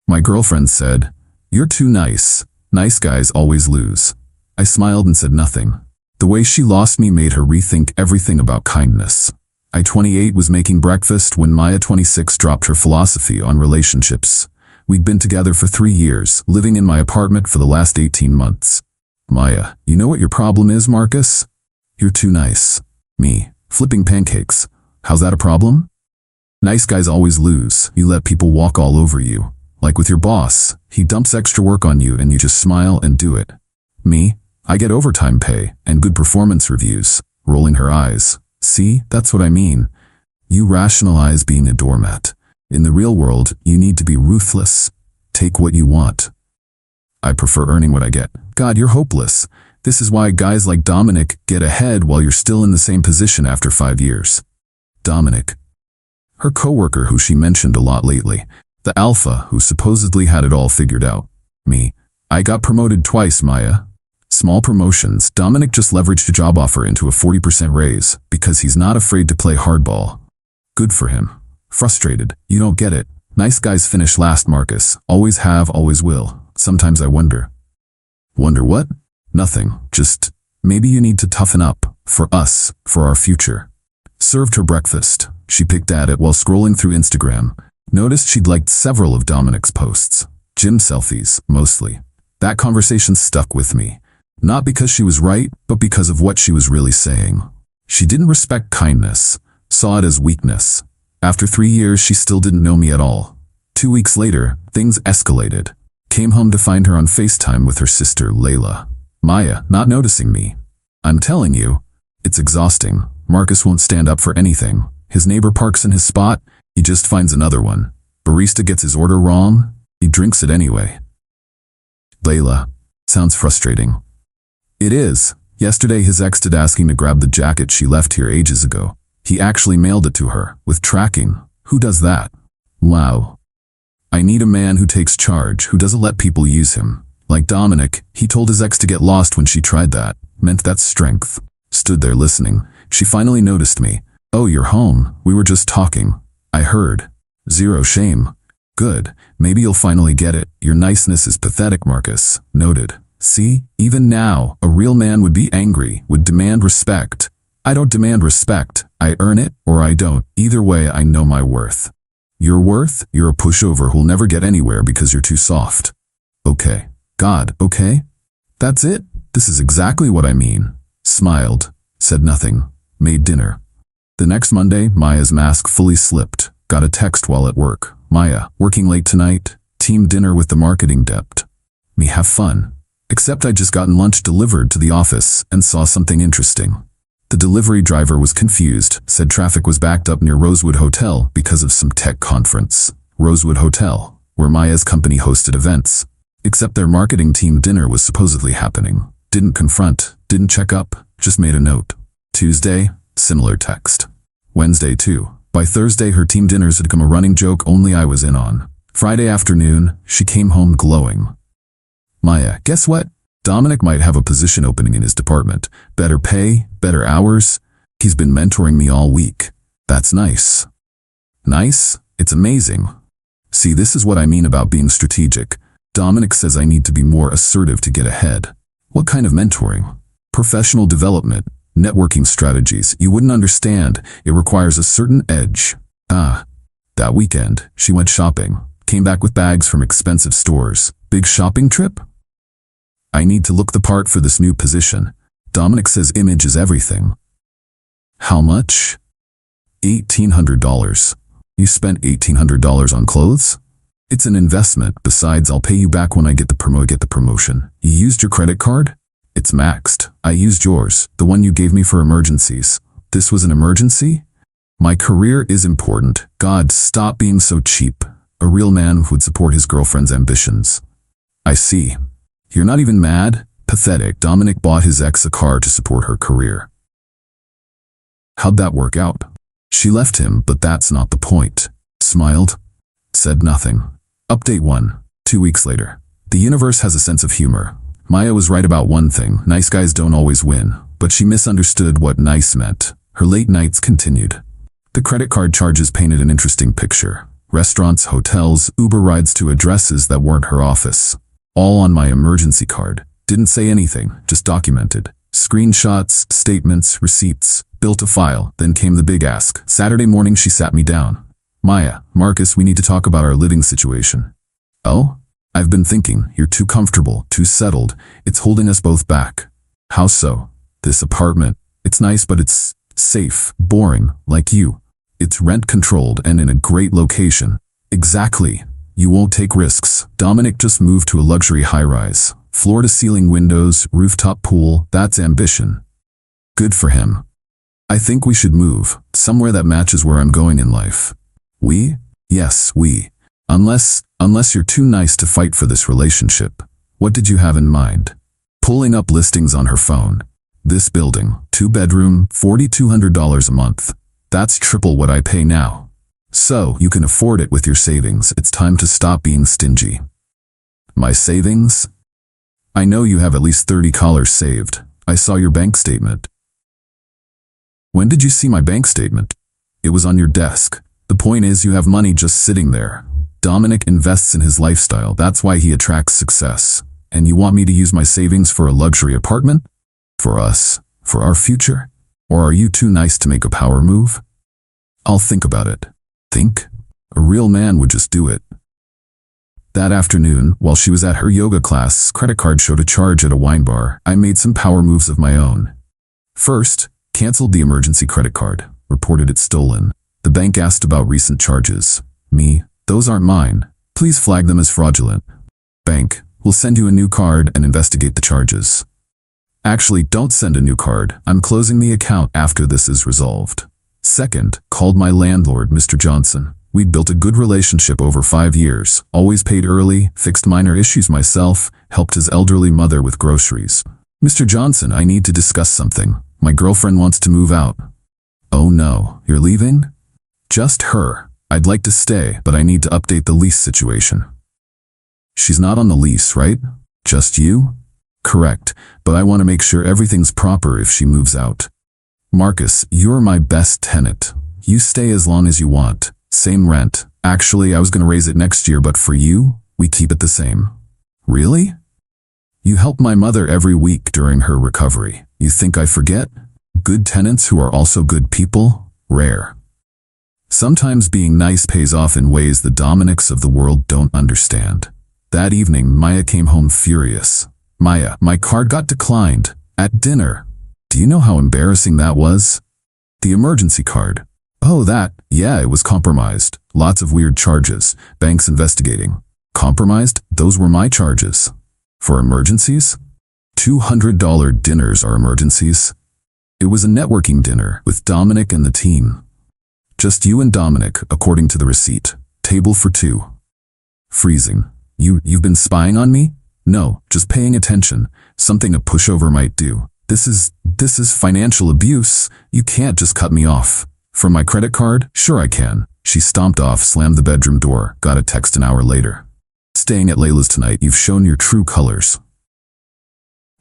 My girlfriend said, "You're too nice. Nice guys always lose." I smiled and said nothing. The way she lost me made her rethink everything about kindness. I, 28, was making breakfast when Maya, 26, dropped her philosophy on relationships. We'd been together for 3 years, living in my apartment for the last 18 months. Maya, you know what your problem is, Marcus? You're too nice. Me, flipping pancakes. How's that a problem? Nice guys always lose. You let people walk all over you. Like with your boss, he dumps extra work on you and you just smile and do it. Me, I get overtime pay and good performance reviews. Rolling her eyes. See, that's what I mean. You rationalize being a doormat. In the real world, you need to be ruthless. Take what you want. I prefer earning what I get. God, you're hopeless. This is why guys like Dominic get ahead while you're still in the same position after 5 years. Dominic. Her coworker who she mentioned a lot lately. The alpha who supposedly had it all figured out. Me. I got promoted twice, Maya. Small promotions. Dominic just leveraged a job offer into a 40% raise because he's not afraid to play hardball. Good for him. Frustrated. You don't get it. Nice guys finish last, Marcus. Always have, always will. Sometimes I wonder. Wonder what? Nothing. Just, maybe you need to toughen up. For us. For our future. Served her breakfast. She picked at it while scrolling through Instagram. Noticed she'd liked several of Dominic's posts. Gym selfies, mostly. That conversation stuck with me. Not because she was right, but because of what she was really saying. She didn't respect kindness. Saw it as weakness. After 3 years, she still didn't know me at all. 2 weeks later, things escalated. Came home to find her on FaceTime with her sister, Layla. Maya, not noticing me. I'm telling you, it's exhausting. Marcus won't stand up for anything. His neighbor parks in his spot, he just finds another one. Barista gets his order wrong, he drinks it anyway. Layla. Sounds frustrating. It is. Yesterday his ex did asking to grab the jacket she left here ages ago. He actually mailed it to her, with tracking. Who does that? Wow. I need a man who takes charge, who doesn't let people use him. Like Dominic, he told his ex to get lost when she tried that. Meant that's strength. Stood there listening. She finally noticed me. Oh, you're home. We were just talking. I heard. Zero shame. Good. Maybe you'll finally get it. Your niceness is pathetic, Marcus. Noted. See, even now, a real man would be angry, would demand respect. I don't demand respect. I earn it, or I don't. Either way, I know my worth. Your worth? You're a pushover who'll never get anywhere because you're too soft. Okay. God, okay? That's it? This is exactly what I mean. Smiled. Said nothing. Made dinner. The next Monday, Maya's mask fully slipped. Got a text while at work. Maya, working late tonight? Team dinner with the marketing dept. Me have fun. Except I'd just gotten lunch delivered to the office and saw something interesting. The delivery driver was confused, said traffic was backed up near Rosewood Hotel because of some tech conference. Rosewood Hotel, where Maya's company hosted events. Except their marketing team dinner was supposedly happening. Didn't confront, didn't check up, just made a note. Tuesday, similar text. Wednesday too. By Thursday her team dinners had become a running joke only I was in on. Friday afternoon, she came home glowing. Maya, guess what? Dominic might have a position opening in his department. Better pay, better hours. He's been mentoring me all week. That's nice. Nice? It's amazing. See, this is what I mean about being strategic. Dominic says I need to be more assertive to get ahead. What kind of mentoring? Professional development, networking strategies. You wouldn't understand. It requires a certain edge. That weekend, she went shopping. Came back with bags from expensive stores. Big shopping trip? I need to look the part for this new position. Dominic says image is everything. How much? $1,800. You spent $1,800 on clothes? It's an investment. Besides, I'll pay you back when I get the promotion. You used your credit card? It's maxed. I used yours, the one you gave me for emergencies. This was an emergency? My career is important. God, stop being so cheap. A real man would support his girlfriend's ambitions. I see. You're not even mad? Pathetic. Dominic bought his ex a car to support her career. How'd that work out? She left him, but that's not the point. Smiled. Said nothing. Update 1. 2 weeks later. The universe has a sense of humor. Maya was right about one thing. Nice guys don't always win. But she misunderstood what nice meant. Her late nights continued. The credit card charges painted an interesting picture. Restaurants, hotels, Uber rides to addresses that weren't her office. All on my emergency card. Didn't say anything, just documented. Screenshots, statements, receipts. Built a file, then came the big ask. Saturday morning she sat me down. Maya, Marcus, we need to talk about our living situation. Oh? I've been thinking, you're too comfortable, too settled. It's holding us both back. How so? This apartment. It's nice, but it's safe, boring, like you. It's rent-controlled and in a great location. Exactly. You won't take risks. Dominic just moved to a luxury high-rise. Floor-to-ceiling windows, rooftop pool, that's ambition. Good for him. I think we should move, somewhere that matches where I'm going in life. We? Yes, we. Unless you're too nice to fight for this relationship. What did you have in mind? Pulling up listings on her phone. This building, 2-bedroom, $4,200 a month. That's triple what I pay now. So, you can afford it with your savings. It's time to stop being stingy. My savings? I know you have at least $30 saved. I saw your bank statement. When did you see my bank statement? It was on your desk. The point is you have money just sitting there. Dominic invests in his lifestyle. That's why he attracts success. And you want me to use my savings for a luxury apartment? For us? For our future? Or are you too nice to make a power move? I'll think about it. Think? A real man would just do it. That afternoon, while she was at her yoga class, credit card showed a charge at a wine bar. I made some power moves of my own. First, canceled the emergency credit card, reported it stolen. The bank asked about recent charges. Me, those aren't mine. Please flag them as fraudulent. Bank, we'll send you a new card and investigate the charges. Actually, don't send a new card. I'm closing the account after this is resolved. Second, called my landlord, Mr. Johnson. We'd built a good relationship over 5 years, always paid early, fixed minor issues myself, helped his elderly mother with groceries. Mr. Johnson, I need to discuss something. My girlfriend wants to move out. Oh no, you're leaving? Just her. I'd like to stay, but I need to update the lease situation. She's not on the lease, right? Just you? Correct, but I want to make sure everything's proper if she moves out. Marcus, you're my best tenant. You stay as long as you want. Same rent. Actually, I was going to raise it next year, but for you, we keep it the same. Really? You help my mother every week during her recovery. You think I forget? Good tenants who are also good people? Rare. Sometimes being nice pays off in ways the Dominics of the world don't understand. That evening, Maya came home furious. Maya, my card got declined. At dinner. Do you know how embarrassing that was? The emergency card. Oh, that. Yeah, it was compromised. Lots of weird charges. Banks investigating. Compromised? Those were my charges. For emergencies? $200 dinners are emergencies. It was a networking dinner with Dominic and the team. Just you and Dominic, according to the receipt. Table for 2. Freezing. You've been spying on me? No, just paying attention. Something a pushover might do. This is financial abuse. You can't just cut me off. From my credit card? Sure I can. She stomped off, slammed the bedroom door, got a text an hour later. Staying at Layla's tonight, you've shown your true colors.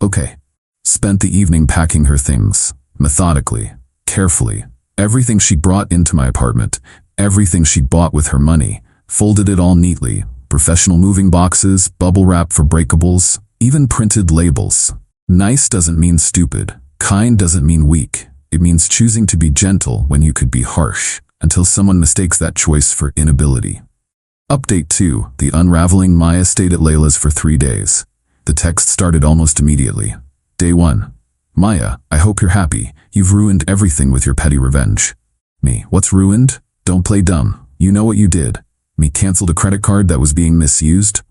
Okay. Spent the evening packing her things, methodically, carefully. Everything she brought into my apartment, everything she bought with her money, folded it all neatly. Professional moving boxes, bubble wrap for breakables, even printed labels. Nice doesn't mean stupid. Kind doesn't mean weak. It means choosing to be gentle when you could be harsh, until someone mistakes that choice for inability. Update 2. The unraveling. Maya stayed at Layla's for 3 days. The text started almost immediately. Day 1. Maya, I hope you're happy. You've ruined everything with your petty revenge. Me, what's ruined? Don't play dumb. You know what you did. Me canceled a credit card that was being misused.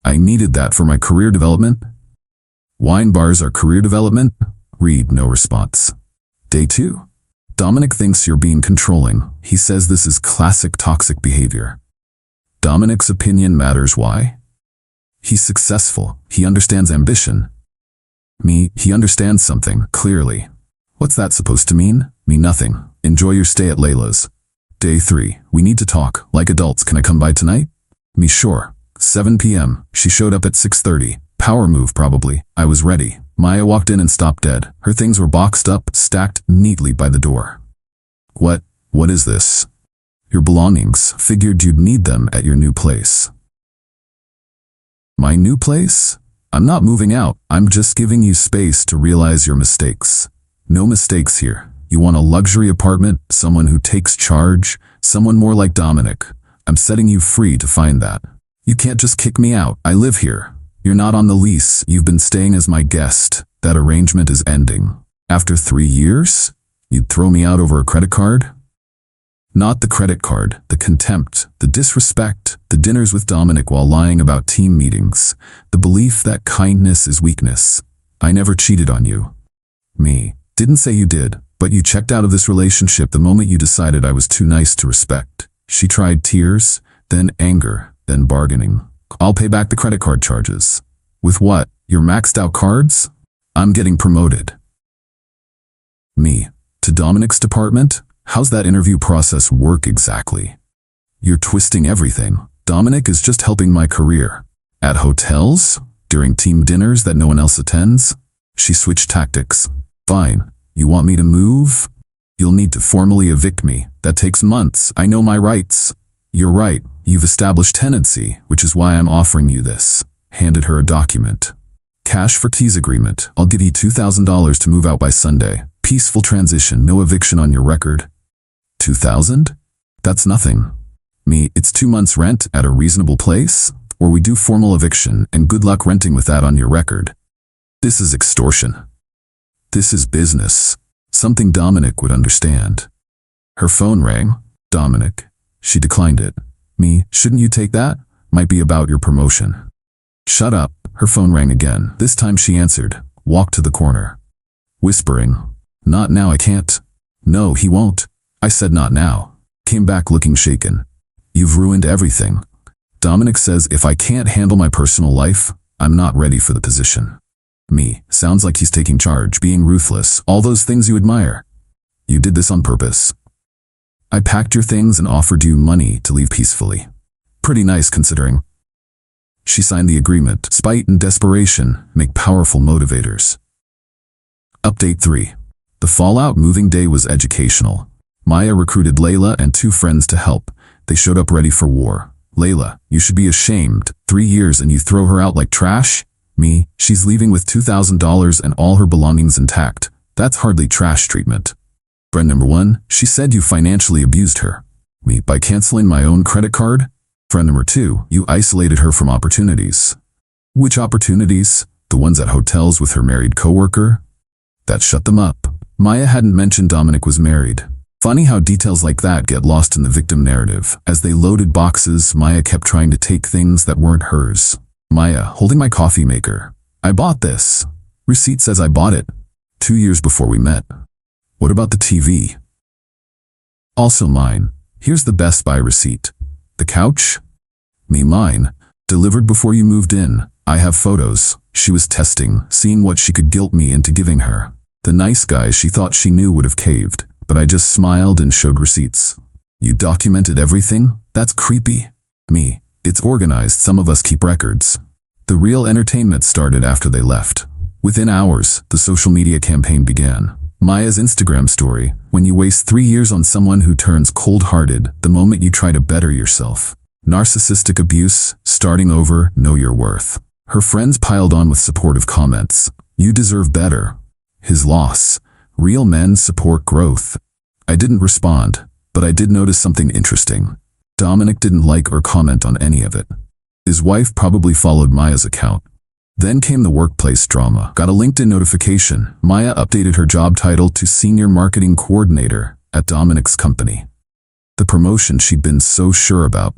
I needed that for my career development. Wine bars are career development? Read, no response. Day 2. Dominic thinks you're being controlling. He says this is classic toxic behavior. Dominic's opinion matters. Why? He's successful. He understands ambition. Me, he understands something, clearly. What's that supposed to mean? Me, nothing. Enjoy your stay at Layla's. Day 3. We need to talk. Like adults, can I come by tonight? Me, sure. 7 p.m. She showed up at 6:30. Power move, probably. I was ready. Maya walked in and stopped dead. Her things were boxed up, stacked neatly by the door. What is this? Your belongings, figured you'd need them at your new place. My new place? I'm not moving out, I'm just giving you space to realize your mistakes. No mistakes here. You want a luxury apartment, someone who takes charge, someone more like Dominic. I'm setting you free to find that. You can't just kick me out, I live here. You're not on the lease, you've been staying as my guest. That arrangement is ending. After 3 years? You'd throw me out over a credit card? Not the credit card, the contempt, the disrespect, the dinners with Dominic while lying about team meetings, the belief that kindness is weakness. I never cheated on you. Me. Didn't say you did, but you checked out of this relationship the moment you decided I was too nice to respect. She tried tears, then anger, then bargaining. I'll pay back the credit card charges. With what? Your maxed out cards? I'm getting promoted. Me. To Dominic's department? How's that interview process work exactly? You're twisting everything. Dominic is just helping my career. At hotels? During team dinners that no one else attends? She switched tactics. Fine. You want me to move? You'll need to formally evict me. That takes months. I know my rights. You're right. You've established tenancy, which is why I'm offering you this. Handed her a document. Cash for keys agreement. I'll give you $2,000 to move out by Sunday. Peaceful transition, no eviction on your record. 2,000? That's nothing. Me, it's 2 months rent at a reasonable place, or we do formal eviction and good luck renting with that on your record. This is extortion. This is business. Something Dominic would understand. Her phone rang. Dominic. She declined it. Me, shouldn't you take that? Might be about your promotion. Shut up. Her phone rang again. This time she answered. Walked to the corner. Whispering. Not now, I can't. No, he won't. I said not now. Came back looking shaken. You've ruined everything. Dominic says if I can't handle my personal life, I'm not ready for the position. Me, sounds like he's taking charge, being ruthless, all those things you admire. You did this on purpose. I packed your things and offered you money to leave peacefully. Pretty nice considering. She signed the agreement. Spite and desperation make powerful motivators. Update 3. The fallout moving day was educational. Maya recruited Layla and 2 friends to help. They showed up ready for war. Layla, you should be ashamed. 3 years and you throw her out like trash? Me, she's leaving with $2,000 and all her belongings intact. That's hardly trash treatment. Friend number 1, she said you financially abused her. Me, by canceling my own credit card? Friend number 2, you isolated her from opportunities. Which opportunities? The ones at hotels with her married coworker? That shut them up. Maya hadn't mentioned Dominic was married. Funny how details like that get lost in the victim narrative. As they loaded boxes, Maya kept trying to take things that weren't hers. Maya, holding my coffee maker. I bought this. Receipt says I bought it. 2 years before we met. What about the TV? Also mine. Here's the Best Buy receipt. The couch? Me, mine. Delivered before you moved in. I have photos. She was testing, seeing what she could guilt me into giving her. The nice guy she thought she knew would have caved, but I just smiled and showed receipts. You documented everything? That's creepy. Me. It's organized, some of us keep records. The real entertainment started after they left. Within hours, the social media campaign began. Maya's Instagram story, when you waste 3 years on someone who turns cold-hearted the moment you try to better yourself. Narcissistic abuse, starting over, know your worth. Her friends piled on with supportive comments. You deserve better. His loss. Real men support growth. I didn't respond, but I did notice something interesting. Dominic didn't like or comment on any of it. His wife probably followed Maya's account. Then came the workplace drama. Got a LinkedIn notification. Maya updated her job title to Senior Marketing Coordinator at Dominic's company. The promotion she'd been so sure about.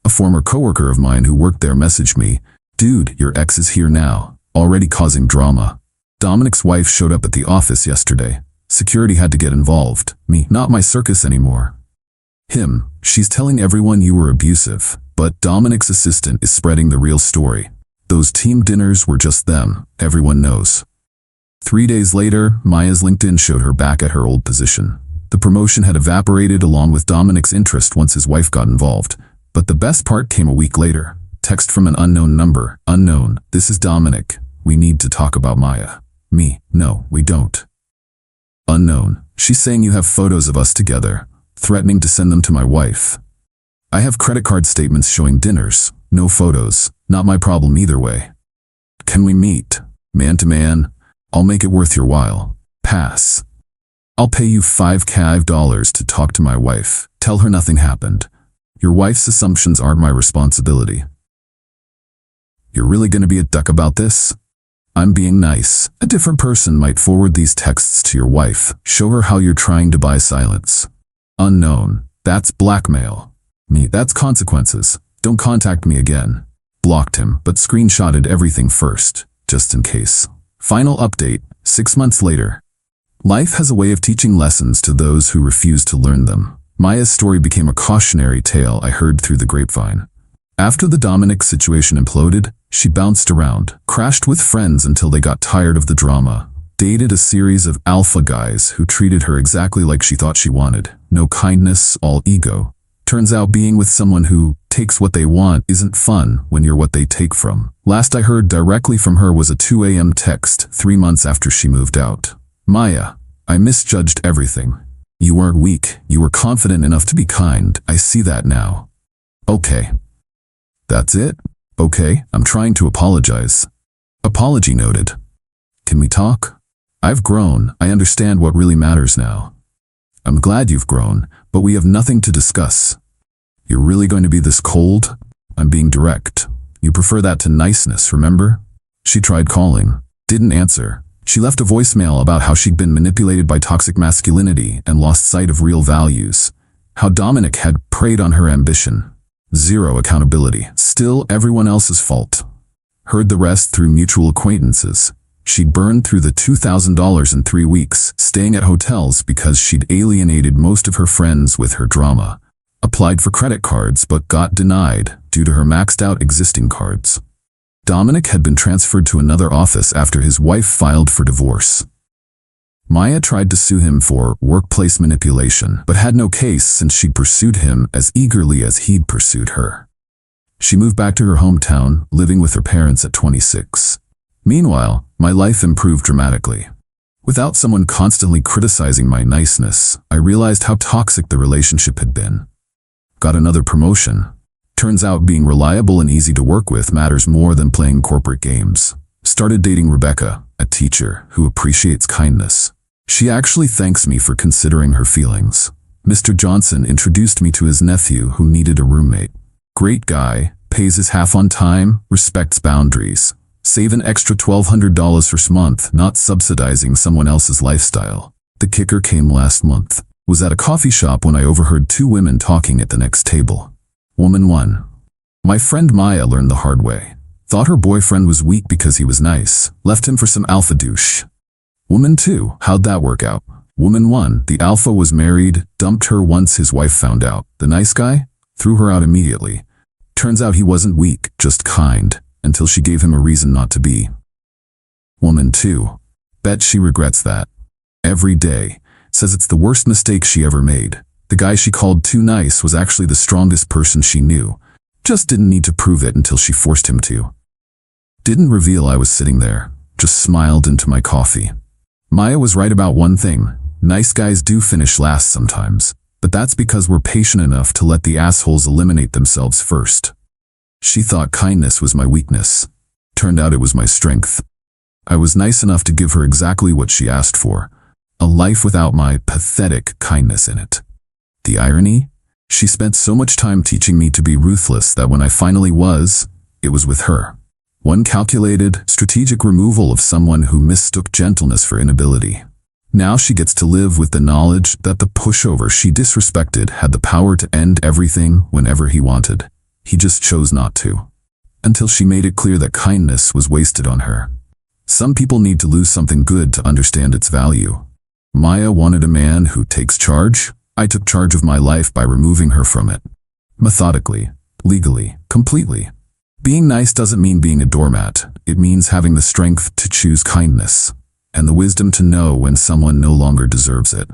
A former coworker of mine who worked there messaged me, "Dude, your ex is here now, already causing drama." Dominic's wife showed up at the office yesterday. Security had to get involved. Me, not my circus anymore. Him, she's telling everyone you were abusive, but Dominic's assistant is spreading the real story. Those team dinners were just them, everyone knows. 3 days later, Maya's LinkedIn showed her back at her old position. The promotion had evaporated along with Dominic's interest once his wife got involved. But the best part came a week later. Text from an unknown number. Unknown, this is Dominic. We need to talk about Maya. Me, no, we don't. Unknown, she's saying you have photos of us together. threatening to send them to my wife. I have credit card statements showing dinners, no photos, not my problem either way. Can we meet? Man to man? I'll make it worth your while. Pass. I'll pay you $5 to talk to my wife. Tell her nothing happened. Your wife's assumptions aren't my responsibility. You're really gonna be a duck about this? I'm being nice. A different person might forward these texts to your wife. Show her how you're trying to buy silence. Unknown. That's blackmail. Me, that's consequences. Don't contact me again. Blocked him, but screenshotted everything first, just in case. Final update, 6 months later. Life has a way of teaching lessons to those who refuse to learn them. Maya's story became a cautionary tale I heard through the grapevine. After the Dominic situation imploded, she bounced around, crashed with friends until they got tired of the drama, dated a series of alpha guys who treated her exactly like she thought she wanted. No kindness, all ego. Turns out being with someone who takes what they want isn't fun when you're what they take from. Last I heard directly from her was a 2 a.m. text 3 months after she moved out. Maya, I misjudged everything. You weren't weak, you were confident enough to be kind. I see that now. Okay. That's it? Okay, I'm trying to apologize. Apology noted. Can we talk? I've grown, I understand what really matters now. I'm glad you've grown, but we have nothing to discuss. You're really going to be this cold? I'm being direct. You prefer that to niceness, remember? She tried calling. Didn't answer. She left a voicemail about how she'd been manipulated by toxic masculinity and lost sight of real values. How Dominic had preyed on her ambition. Zero accountability. Still everyone else's fault. Heard the rest through mutual acquaintances. She'd burned through the $2,000 in 3 weeks, staying at hotels because she'd alienated most of her friends with her drama. Applied for credit cards but got denied due to her maxed out existing cards. Dominic had been transferred to another office after his wife filed for divorce. Maya tried to sue him for workplace manipulation, but had no case since she'd pursued him as eagerly as he'd pursued her. She moved back to her hometown, living with her parents at 26. Meanwhile, my life improved dramatically. Without someone constantly criticizing my niceness, I realized how toxic the relationship had been. Got another promotion. Turns out being reliable and easy to work with matters more than playing corporate games. Started dating Rebecca, a teacher who appreciates kindness. She actually thanks me for considering her feelings. Mr. Johnson introduced me to his nephew who needed a roommate. Great guy, pays his half on time, respects boundaries. Save an extra $1,200 for month, not subsidizing someone else's lifestyle. The kicker came last month. Was at a coffee shop when I overheard 2 women talking at the next table. Woman 1. My friend Maya learned the hard way. Thought her boyfriend was weak because he was nice. Left him for some alpha douche. Woman 2. How'd that work out? Woman 1. The alpha was married, dumped her once his wife found out. The nice guy? Threw her out immediately. Turns out he wasn't weak, just kind, until she gave him a reason not to be. Woman 2. Bet she regrets that. Every day. Says it's the worst mistake she ever made. The guy she called too nice was actually the strongest person she knew. Just didn't need to prove it until she forced him to. Didn't reveal I was sitting there. Just smiled into my coffee. Maya was right about one thing. Nice guys do finish last sometimes. But that's because we're patient enough to let the assholes eliminate themselves first. She thought kindness was my weakness. Turned out it was my strength. I was nice enough to give her exactly what she asked for. A life without my pathetic kindness in it. The irony? She spent so much time teaching me to be ruthless that when I finally was, it was with her. One calculated, strategic removal of someone who mistook gentleness for inability. Now she gets to live with the knowledge that the pushover she disrespected had the power to end everything whenever he wanted. He just chose not to. Until she made it clear that kindness was wasted on her. Some people need to lose something good to understand its value. Maya wanted a man who takes charge. I took charge of my life by removing her from it. Methodically, legally, completely. Being nice doesn't mean being a doormat. It means having the strength to choose kindness, and the wisdom to know when someone no longer deserves it.